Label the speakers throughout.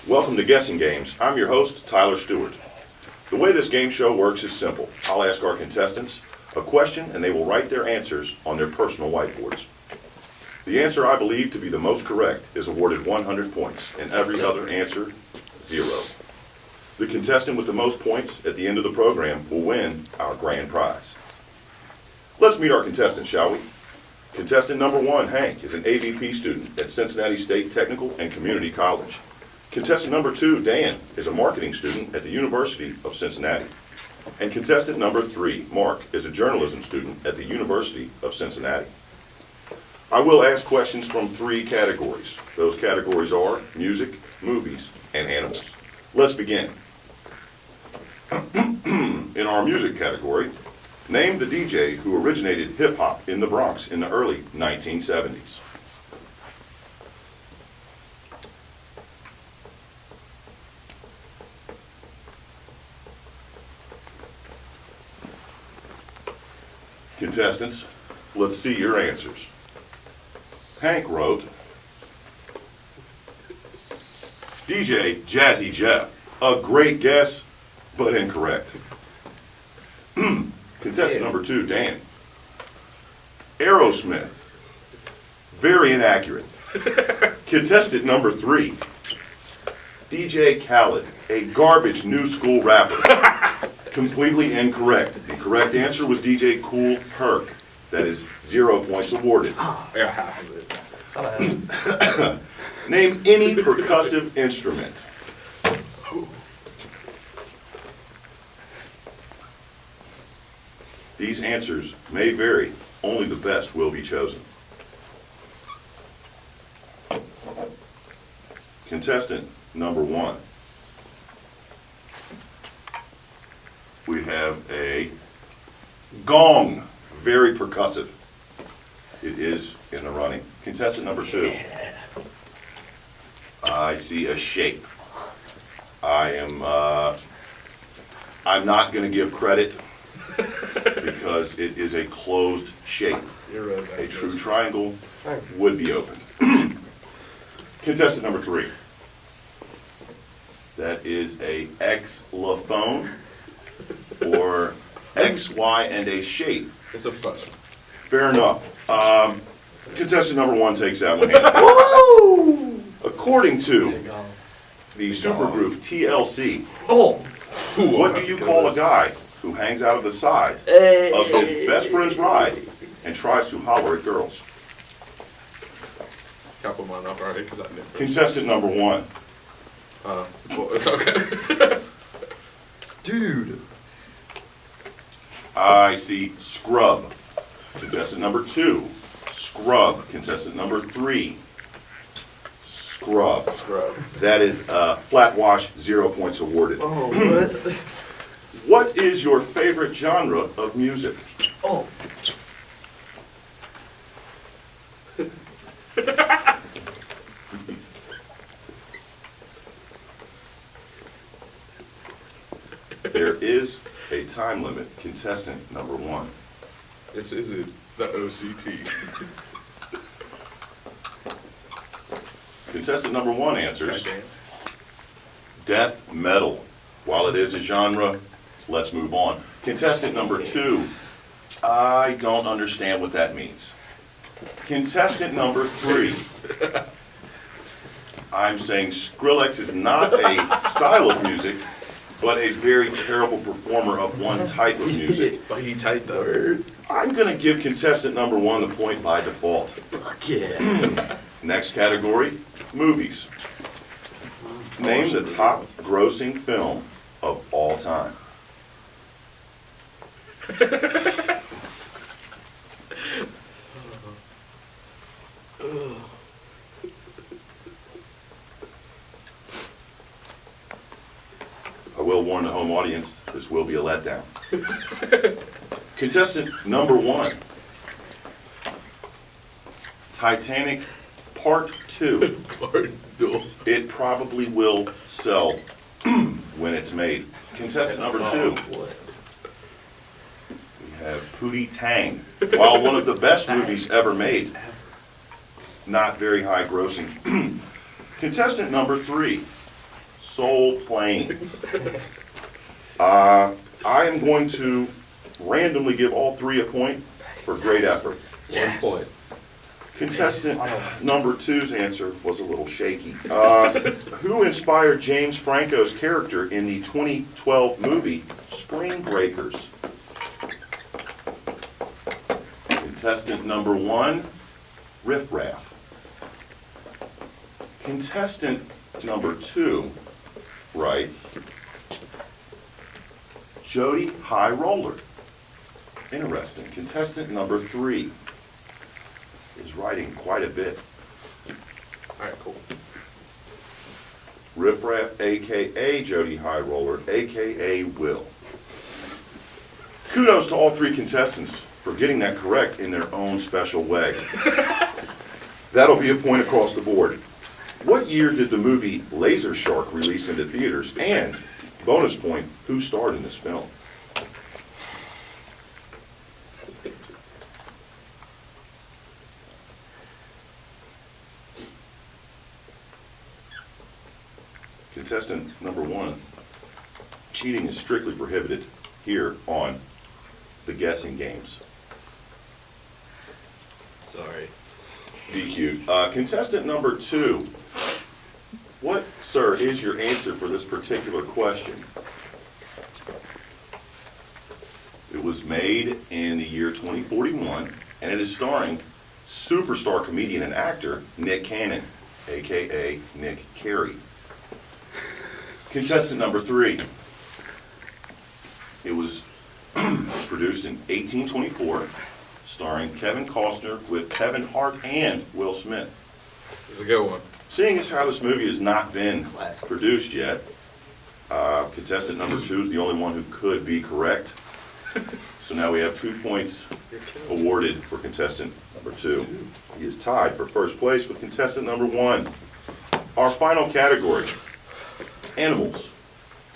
Speaker 1: Welcome to Guessing Games. I'm your host, Tyler Stewart. The way this game show works is simple. I'll ask our contestants a question and they will write their answers on their personal whiteboards. The answer I believe to be the most correct is awarded 100 points, and every other answer, 0. The contestant with the most points at the end of the program will win our grand prize. Let's meet our contestants, shall we? Contestant number 1, Hank, is an AVP student at Cincinnati State Technical and Community College. Contestant number 2, Dan, is a marketing student at the University of Cincinnati. And contestant number 3, Mark, is a journalism student at the University of Cincinnati. I will ask questions from 3 categories. Those categories are music, movies, and animals. Let's begin. In our music category, name the DJ who originated hip-hop in the Bronx in the early 1970s. Contestants, let's see your answers. Hank wrote, DJ Jazzy Jeff. A great guess, but incorrect. Contestant number 2, Dan. Aerosmith. Very inaccurate. Contestant number 3, DJ Khaled. A garbage new school rapper. Completely incorrect. The correct answer was DJ Kool Herc. That is 0 points awarded. Name any percussive instrument. These answers may vary. Only the best will be chosen. Contestant number 1. We have a gong, very percussive. It is in the running. Contestant number 2. I see a shape. I'm not going to give credit because it is a closed shape. A true triangle would be open. Contestant number 3. That is a xylophone, or X, Y, and a shape.
Speaker 2: It's a fun.
Speaker 1: Fair enough. Contestant number 1 takes that one. Woo! According to the supergroup TLC, what do you call a guy who hangs out of the side of his best friend's ride and tries to holler at girls?
Speaker 2: Can't put mine up already because I didn't.
Speaker 1: Contestant number 1.
Speaker 2: Well, it's okay.
Speaker 3: Dude.
Speaker 1: I see scrub. Contestant number 2, scrub. Contestant number 3, scrub.
Speaker 2: Scrub.
Speaker 1: That is flat wash, 0 points awarded.
Speaker 3: Oh, what?
Speaker 1: What is your favorite genre of music?
Speaker 3: Oh.
Speaker 1: There is a time limit. Contestant number 1.
Speaker 2: Is it the OCT?
Speaker 1: Contestant number 1 answers
Speaker 2: Can I dance?
Speaker 1: death metal. While it is a genre, let's move on. Contestant number 2, I don't understand what that means. Contestant number 3, I'm saying Skrillex is not a style of music, but a very terrible performer of one type of music.
Speaker 2: But he tight though.
Speaker 1: I'm going to give contestant number 1 the point by default.
Speaker 3: Fuck yeah.
Speaker 1: Next category, movies. Name the top grossing film of all time. I will warn the home audience, this will be a letdown. Contestant number 1. Titanic Part 2. It probably will sell when it's made. Contestant number 2. We have Pootie Tang. While one of the best movies ever made, not very high grossing. Contestant number 3. Soul Plane. I am going to randomly give all three a point for great effort.
Speaker 3: 1 point.
Speaker 1: Contestant number two's answer was a little shaky. Who inspired James Franco's character in the 2012 movie Spring Breakers? Contestant number one, Riff Raff. Contestant number two writes, Jody High Roller. Interesting. Contestant number three is writing quite a bit.
Speaker 2: All right, cool.
Speaker 1: Riff Raff, a.k.a. Jody High Roller, a.k.a. Will. Kudos to all three contestants for getting that correct in their own special way. That'll be a point across the board. What year did the movie Laser Shark release into theaters? And, bonus point, who starred in this film? Contestant number one, cheating is strictly prohibited here on the guessing games.
Speaker 3: Sorry.
Speaker 1: DQ. Contestant number two, what, sir, is your answer for this particular question? It was made in the year 2041, and it is starring superstar comedian and actor Nick Cannon, a.k.a. Nick Carey. Contestant number three, it was produced in 1824, starring Kevin Costner with Kevin Hart and Will Smith.
Speaker 2: It's a good one.
Speaker 1: Seeing as how this movie has not been
Speaker 3: Classic.
Speaker 1: produced yet, contestant number two is the only one who could be correct. So now we have 2 points awarded for contestant number two. He is tied for first place with contestant number one. Our final category, animals.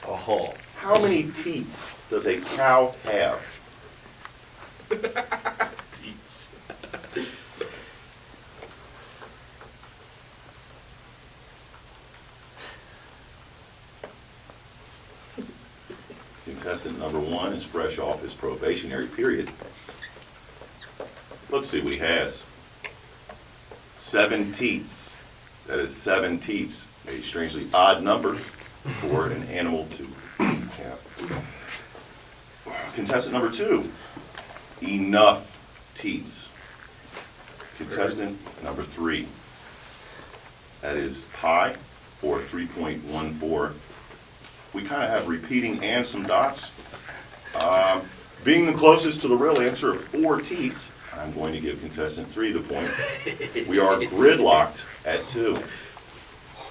Speaker 3: Oh.
Speaker 1: How many teats does a cow have?
Speaker 2: Teats.
Speaker 1: Contestant number one is fresh off his probationary period. Let's see what he has. 7 teats. That is 7 teats. A strangely odd number for an animal to have. Contestant number two, enough teats. Contestant number three, that is pi, or 3.14. We kind of have repeating and some dots. Being the closest to the real answer of 4 teats, I'm going to give contestant 3 the point. We are gridlocked at 2.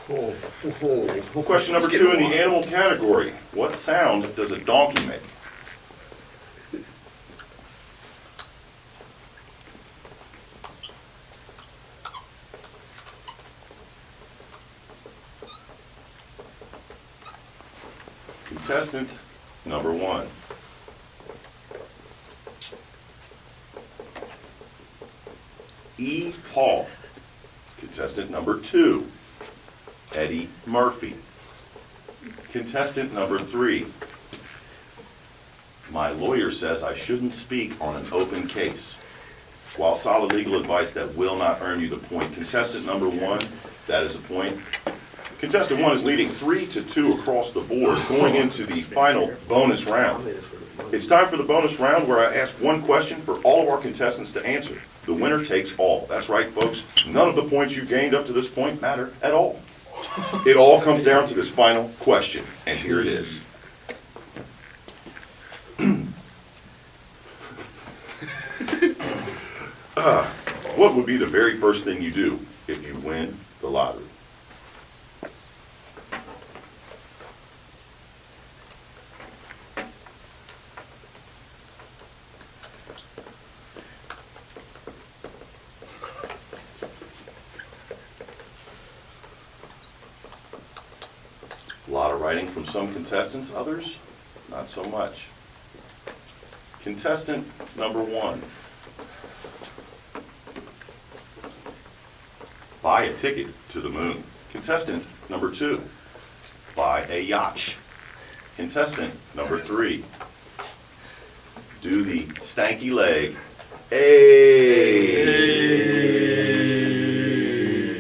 Speaker 1: Question number 2 in the animal category. What sound does a donkey make? Contestant number 1. E. Paul. Contestant number 2. Eddie Murphy. Contestant number 3. My lawyer says I shouldn't speak on an open case. While solid legal advice, that will not earn you the point. Contestant number 1, that is a point. Contestant 1 is leading 3-2 across the board going into the final bonus round. It's time for the bonus round where I ask one question for all of our contestants to answer. The winner takes all. That's right, folks. None of the points you've gained up to this point matter at all. It all comes down to this final question, and here it is. What would be the very first thing you do if you win the lottery? A lot of writing from some contestants, others not so much. Contestant number 1. Buy a ticket to the moon. Contestant number 2. by a yacht. Contestant number 3. Do the stanky leg. Hey.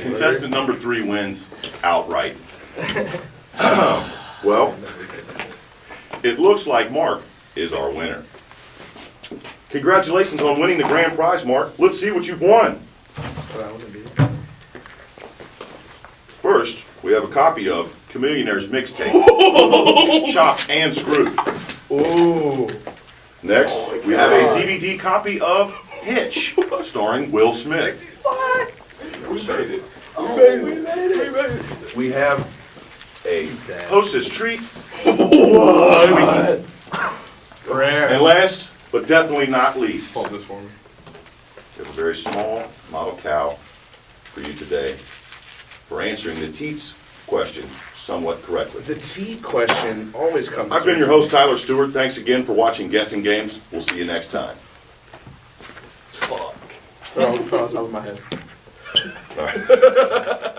Speaker 1: Contestant number 3 wins outright. Well, it looks like Mark is our winner. Congratulations on winning the grand prize, Mark. Let's see what you've won.
Speaker 2: What I want to do.
Speaker 1: First, we have a copy of Chameleonaire's mixtape, chopped and screwed.
Speaker 2: Ooh.
Speaker 1: Next, we have a DVD copy of Hitch, starring Will Smith.
Speaker 2: We made it.
Speaker 3: We made it.
Speaker 1: We have a hostess treat.
Speaker 2: Rare.
Speaker 1: And last, but definitely not least,
Speaker 2: Hold this for me.
Speaker 1: we have a very small model cow for you today for answering the teats question somewhat correctly.
Speaker 2: The T question always comes.
Speaker 1: I've been your host, Tyler Stewart. Thanks again for watching Guessing Games. We'll see you next time.
Speaker 3: Fuck.
Speaker 2: Oh, I was over my head.
Speaker 1: All right.